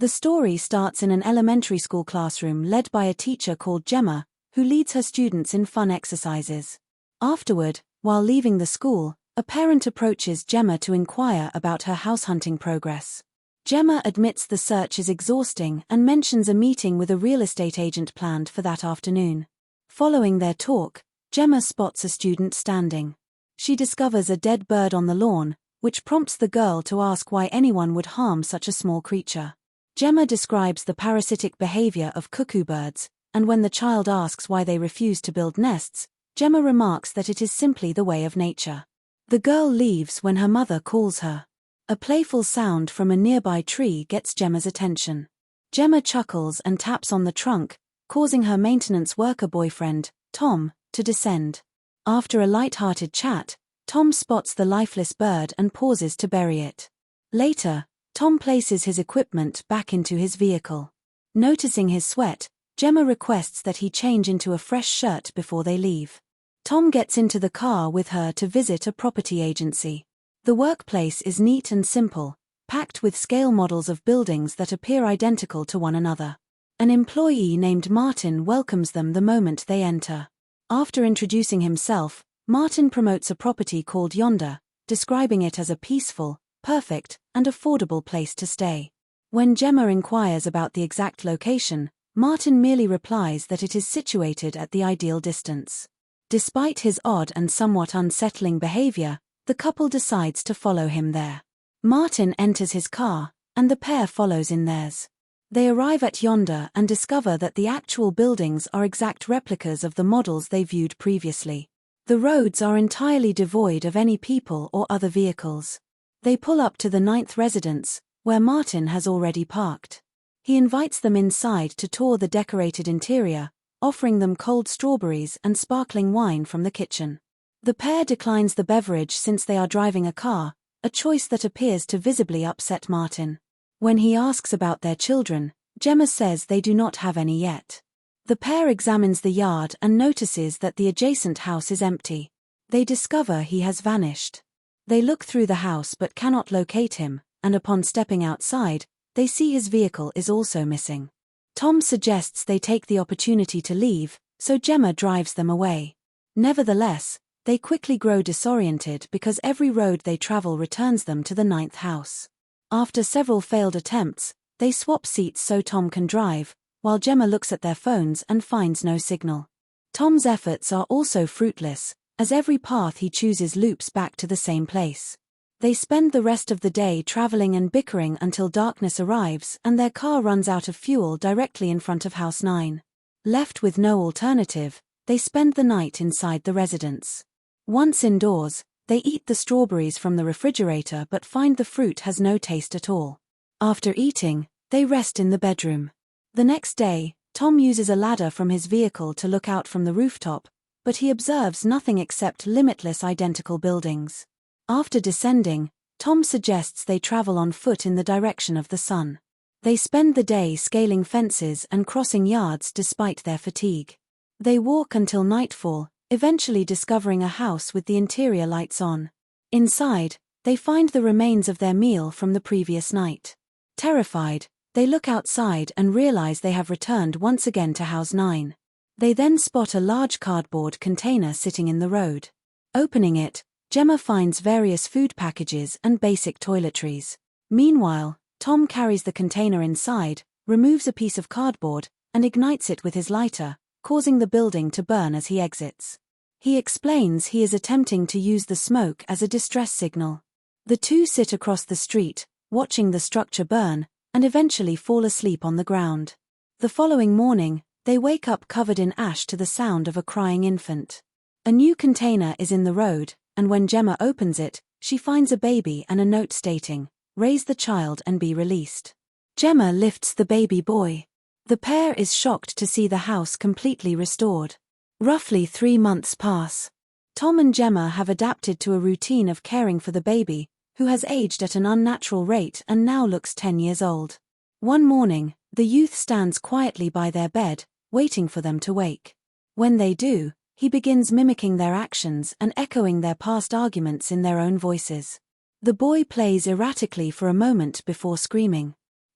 The story starts in an elementary school classroom led by a teacher called Gemma, who leads her students in fun exercises. Afterward, while leaving the school, a parent approaches Gemma to inquire about her house hunting progress. Gemma admits the search is exhausting and mentions a meeting with a real estate agent planned for that afternoon. Following their talk, Gemma spots a student standing. She discovers a dead bird on the lawn, which prompts the girl to ask why anyone would harm such a small creature. Gemma describes the parasitic behavior of cuckoo birds, and when the child asks why they refuse to build nests, Gemma remarks that it is simply the way of nature. The girl leaves when her mother calls her. A playful sound from a nearby tree gets Gemma's attention. Gemma chuckles and taps on the trunk, causing her maintenance worker boyfriend, Tom, to descend. After a light-hearted chat, Tom spots the lifeless bird and pauses to bury it. Later, Tom places his equipment back into his vehicle. Noticing his sweat, Gemma requests that he change into a fresh shirt before they leave. Tom gets into the car with her to visit a property agency. The workplace is neat and simple, packed with scale models of buildings that appear identical to one another. An employee named Martin welcomes them the moment they enter. After introducing himself, Martin promotes a property called Yonder, describing it as a peaceful, perfect, and affordable place to stay. When Gemma inquires about the exact location, Martin merely replies that it is situated at the ideal distance. Despite his odd and somewhat unsettling behavior, the couple decides to follow him there. Martin enters his car, and the pair follows in theirs. They arrive at Yonder and discover that the actual buildings are exact replicas of the models they viewed previously. The roads are entirely devoid of any people or other vehicles. They pull up to the 9th residence, where Martin has already parked. He invites them inside to tour the decorated interior, offering them cold strawberries and sparkling wine from the kitchen. The pair declines the beverage since they are driving a car, a choice that appears to visibly upset Martin. When he asks about their children, Gemma says they do not have any yet. The pair examines the yard and notices that the adjacent house is empty. They discover he has vanished. They look through the house but cannot locate him, and upon stepping outside, they see his vehicle is also missing. Tom suggests they take the opportunity to leave, so Gemma drives them away. Nevertheless, they quickly grow disoriented because every road they travel returns them to the 9th house. After several failed attempts, they swap seats so Tom can drive, while Gemma looks at their phones and finds no signal. Tom's efforts are also fruitless, as every path he chooses loops back to the same place. They spend the rest of the day traveling and bickering until darkness arrives and their car runs out of fuel directly in front of House 9. Left with no alternative, they spend the night inside the residence. Once indoors, they eat the strawberries from the refrigerator but find the fruit has no taste at all. After eating, they rest in the bedroom. The next day, Tom uses a ladder from his vehicle to look out from the rooftop, but he observes nothing except limitless identical buildings. After descending, Tom suggests they travel on foot in the direction of the sun. They spend the day scaling fences and crossing yards despite their fatigue. They walk until nightfall, eventually discovering a house with the interior lights on. Inside, they find the remains of their meal from the previous night. Terrified, they look outside and realize they have returned once again to House 9. They then spot a large cardboard container sitting in the road. Opening it, Gemma finds various food packages and basic toiletries. Meanwhile, Tom carries the container inside, removes a piece of cardboard, and ignites it with his lighter, causing the building to burn as he exits. He explains he is attempting to use the smoke as a distress signal. The two sit across the street, watching the structure burn, and eventually fall asleep on the ground. The following morning, they wake up covered in ash to the sound of a crying infant. A new container is in the road, and when Gemma opens it, she finds a baby and a note stating, "Raise the child and be released." Gemma lifts the baby boy. The pair is shocked to see the house completely restored. Roughly 3 months pass. Tom and Gemma have adapted to a routine of caring for the baby, who has aged at an unnatural rate and now looks 10 years old. One morning, the youth stands quietly by their bed, waiting for them to wake. When they do, he begins mimicking their actions and echoing their past arguments in their own voices. The boy plays erratically for a moment before screaming.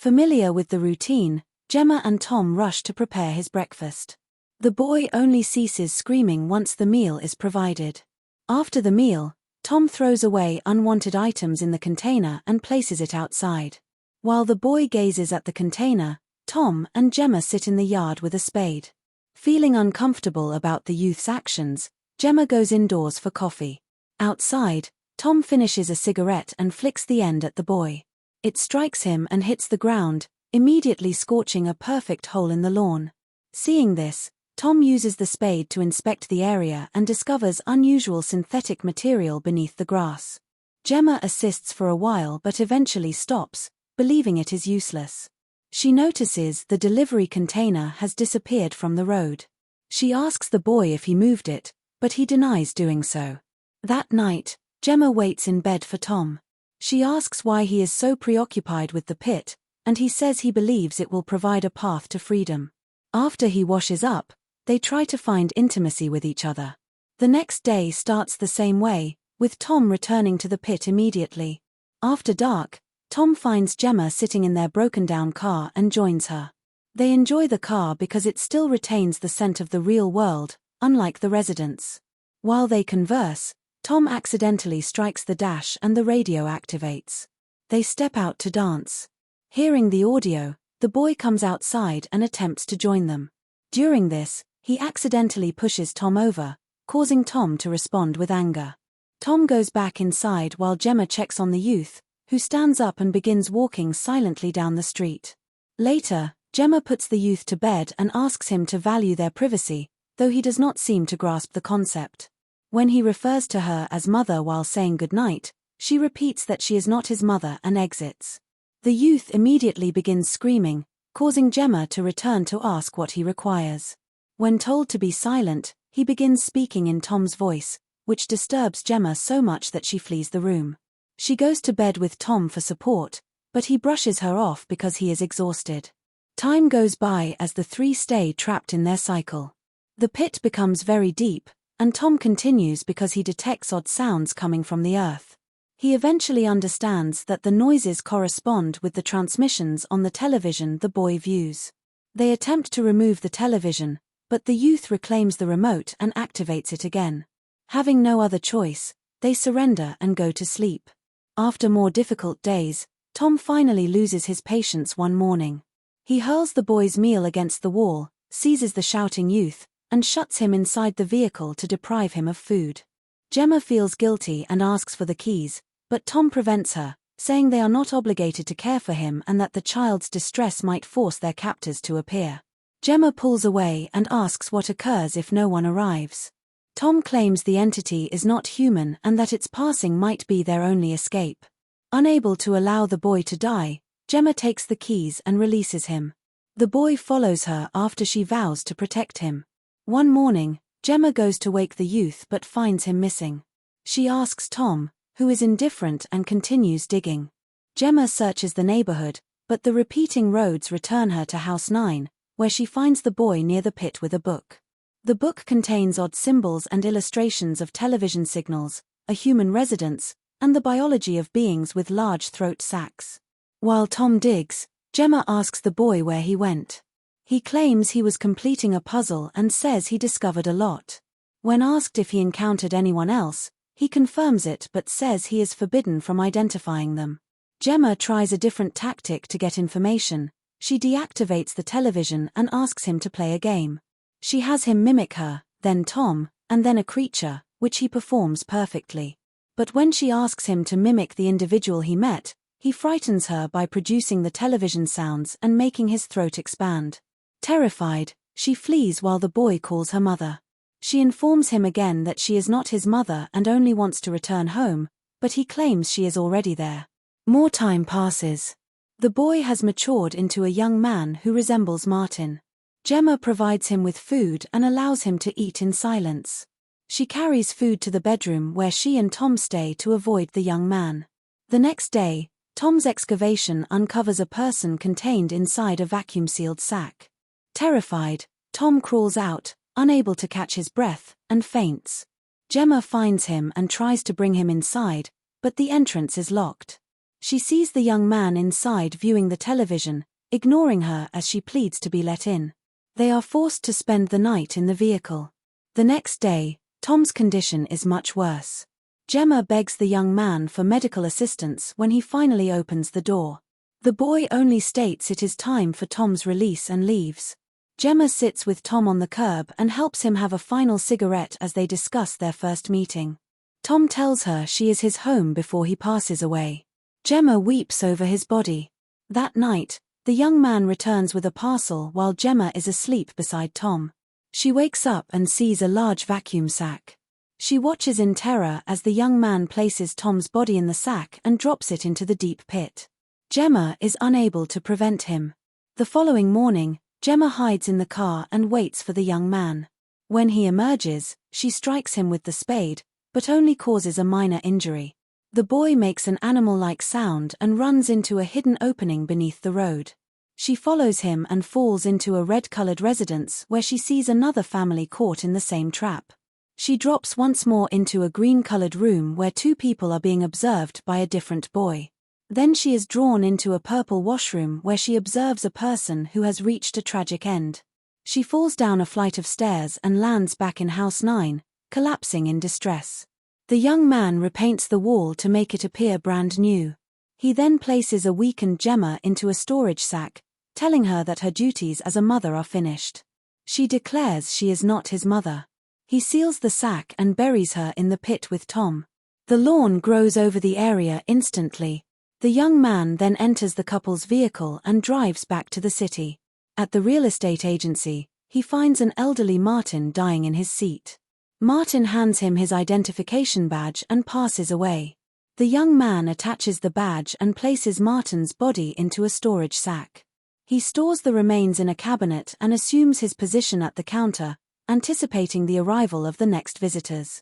Familiar with the routine, Gemma and Tom rush to prepare his breakfast. The boy only ceases screaming once the meal is provided. After the meal, Tom throws away unwanted items in the container and places it outside. While the boy gazes at the container, Tom and Gemma sit in the yard with a spade. Feeling uncomfortable about the youth's actions, Gemma goes indoors for coffee. Outside, Tom finishes a cigarette and flicks the end at the boy. It strikes him and hits the ground, immediately scorching a perfect hole in the lawn. Seeing this, Tom uses the spade to inspect the area and discovers unusual synthetic material beneath the grass. Gemma assists for a while but eventually stops, believing it is useless. She notices the delivery container has disappeared from the road. She asks the boy if he moved it, but he denies doing so. That night, Gemma waits in bed for Tom. She asks why he is so preoccupied with the pit, and he says he believes it will provide a path to freedom. After he washes up, they try to find intimacy with each other. The next day starts the same way, with Tom returning to the pit immediately. After dark, Tom finds Gemma sitting in their broken-down car and joins her. They enjoy the car because it still retains the scent of the real world, unlike the residence. While they converse, Tom accidentally strikes the dash and the radio activates. They step out to dance. Hearing the audio, the boy comes outside and attempts to join them. During this, he accidentally pushes Tom over, causing Tom to respond with anger. Tom goes back inside while Gemma checks on the youth, who stands up and begins walking silently down the street. Later, Gemma puts the youth to bed and asks him to value their privacy, though he does not seem to grasp the concept. When he refers to her as mother while saying goodnight, she repeats that she is not his mother and exits. The youth immediately begins screaming, causing Gemma to return to ask what he requires. When told to be silent, he begins speaking in Tom's voice, which disturbs Gemma so much that she flees the room. She goes to bed with Tom for support, but he brushes her off because he is exhausted. Time goes by as the three stay trapped in their cycle. The pit becomes very deep, and Tom continues because he detects odd sounds coming from the earth. He eventually understands that the noises correspond with the transmissions on the television the boy views. They attempt to remove the television, but the youth reclaims the remote and activates it again. Having no other choice, they surrender and go to sleep. After more difficult days, Tom finally loses his patience one morning. He hurls the boy's meal against the wall, seizes the shouting youth, and shuts him inside the vehicle to deprive him of food. Gemma feels guilty and asks for the keys, but Tom prevents her, saying they are not obligated to care for him and that the child's distress might force their captors to appear. Gemma pulls away and asks what occurs if no one arrives. Tom claims the entity is not human and that its passing might be their only escape. Unable to allow the boy to die, Gemma takes the keys and releases him. The boy follows her after she vows to protect him. One morning, Gemma goes to wake the youth but finds him missing. She asks Tom, who is indifferent and continues digging. Gemma searches the neighborhood, but the repeating roads return her to House 9, where she finds the boy near the pit with a book. The book contains odd symbols and illustrations of television signals, a human residence, and the biology of beings with large throat sacs. While Tom digs, Gemma asks the boy where he went. He claims he was completing a puzzle and says he discovered a lot. When asked if he encountered anyone else, he confirms it but says he is forbidden from identifying them. Gemma tries a different tactic to get information. She deactivates the television and asks him to play a game. She has him mimic her, then Tom, and then a creature, which he performs perfectly. But when she asks him to mimic the individual he met, he frightens her by producing the television sounds and making his throat expand. Terrified, she flees while the boy calls her mother. She informs him again that she is not his mother and only wants to return home, but he claims she is already there. More time passes. The boy has matured into a young man who resembles Martin. Gemma provides him with food and allows him to eat in silence. She carries food to the bedroom where she and Tom stay to avoid the young man. The next day, Tom's excavation uncovers a person contained inside a vacuum-sealed sack. Terrified, Tom crawls out, unable to catch his breath, and faints. Gemma finds him and tries to bring him inside, but the entrance is locked. She sees the young man inside viewing the television, ignoring her as she pleads to be let in. They are forced to spend the night in the vehicle. The next day, Tom's condition is much worse. Gemma begs the young man for medical assistance when he finally opens the door. The boy only states it is time for Tom's release and leaves. Gemma sits with Tom on the curb and helps him have a final cigarette as they discuss their first meeting. Tom tells her she is his home before he passes away. Gemma weeps over his body. That night, the young man returns with a parcel while Gemma is asleep beside Tom. She wakes up and sees a large vacuum sack. She watches in terror as the young man places Tom's body in the sack and drops it into the deep pit. Gemma is unable to prevent him. The following morning, Gemma hides in the car and waits for the young man. When he emerges, she strikes him with the spade, but only causes a minor injury. The boy makes an animal-like sound and runs into a hidden opening beneath the road. She follows him and falls into a red-colored residence where she sees another family caught in the same trap. She drops once more into a green-colored room where two people are being observed by a different boy. Then she is drawn into a purple washroom where she observes a person who has reached a tragic end. She falls down a flight of stairs and lands back in House 9, collapsing in distress. The young man repaints the wall to make it appear brand new. He then places a weakened Gemma into a storage sack, telling her that her duties as a mother are finished. She declares she is not his mother. He seals the sack and buries her in the pit with Tom. The lawn grows over the area instantly. The young man then enters the couple's vehicle and drives back to the city. At the real estate agency, he finds an elderly Martin dying in his seat. Martin hands him his identification badge and passes away. The young man attaches the badge and places Martin's body into a storage sack. He stores the remains in a cabinet and assumes his position at the counter, anticipating the arrival of the next visitors.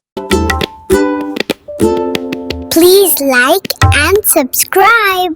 Please like and subscribe.